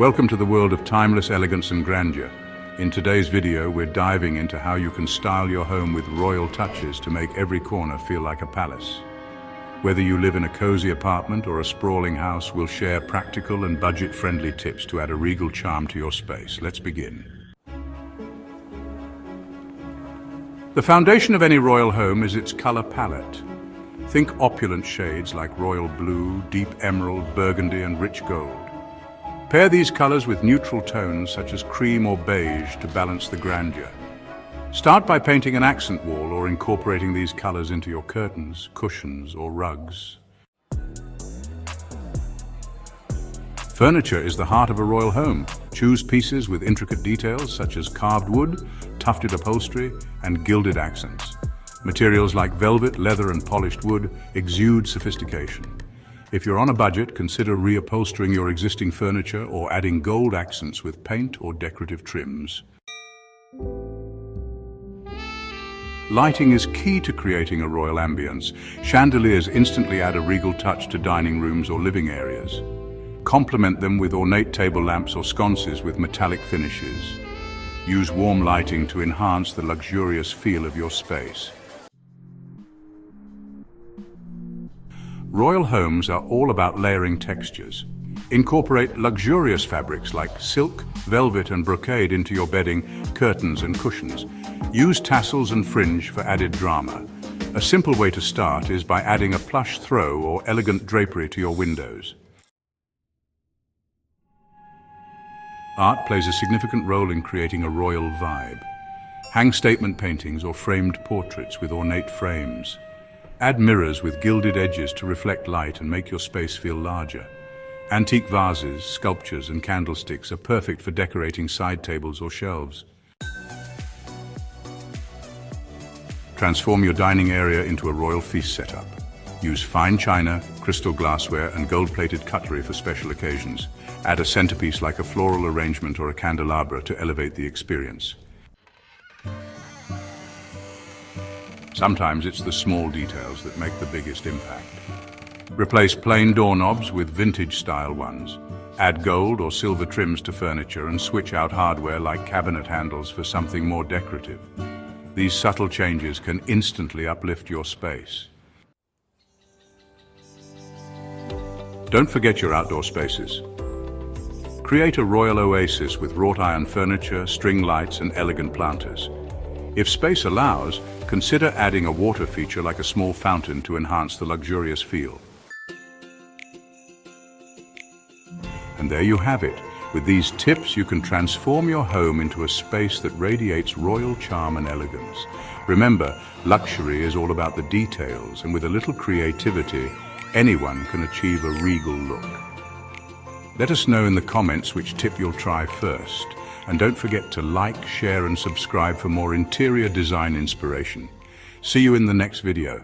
Welcome to the world of timeless elegance and grandeur. In today's video, we're diving into how you can style your home with royal touches to make every corner feel like a palace. Whether you live in a cozy apartment or a sprawling house, we'll share practical and budget-friendly tips to add a regal charm to your space. Let's begin. The foundation of any royal home is its color palette. Think opulent shades like royal blue, deep emerald, burgundy, and rich gold. Pair these colors with neutral tones such as cream or beige to balance the grandeur. Start by painting an accent wall or incorporating these colors into your curtains, cushions, or rugs. Furniture is the heart of a royal home. Choose pieces with intricate details such as carved wood, tufted upholstery, and gilded accents. Materials like velvet, leather, and polished wood exude sophistication. If you're on a budget, consider reupholstering your existing furniture or adding gold accents with paint or decorative trims. Lighting is key to creating a royal ambience. Chandeliers instantly add a regal touch to dining rooms or living areas. Complement them with ornate table lamps or sconces with metallic finishes. Use warm lighting to enhance the luxurious feel of your space. Royal homes are all about layering textures. Incorporate luxurious fabrics like silk, velvet, and brocade into your bedding, curtains, and cushions. Use tassels and fringe for added drama. A simple way to start is by adding a plush throw or elegant drapery to your windows. Art plays a significant role in creating a royal vibe. Hang statement paintings or framed portraits with ornate frames. Add mirrors with gilded edges to reflect light and make your space feel larger. Antique vases, sculptures, and candlesticks are perfect for decorating side tables or shelves. Transform your dining area into a royal feast setup. Use fine china, crystal glassware, and gold-plated cutlery for special occasions. Add a centerpiece like a floral arrangement or a candelabra to elevate the experience. Sometimes it's the small details that make the biggest impact. Replace plain doorknobs with vintage-style ones. Add gold or silver trims to furniture and switch out hardware like cabinet handles for something more decorative. These subtle changes can instantly uplift your space. Don't forget your outdoor spaces. Create a royal oasis with wrought iron furniture, string lights, and elegant planters. If space allows, consider adding a water feature like a small fountain to enhance the luxurious feel. And there you have it. With these tips, you can transform your home into a space that radiates royal charm and elegance. Remember, luxury is all about the details, and with a little creativity, anyone can achieve a regal look. Let us know in the comments which tip you'll try first. And don't forget to like, share, and subscribe for more interior design inspiration. See you in the next video.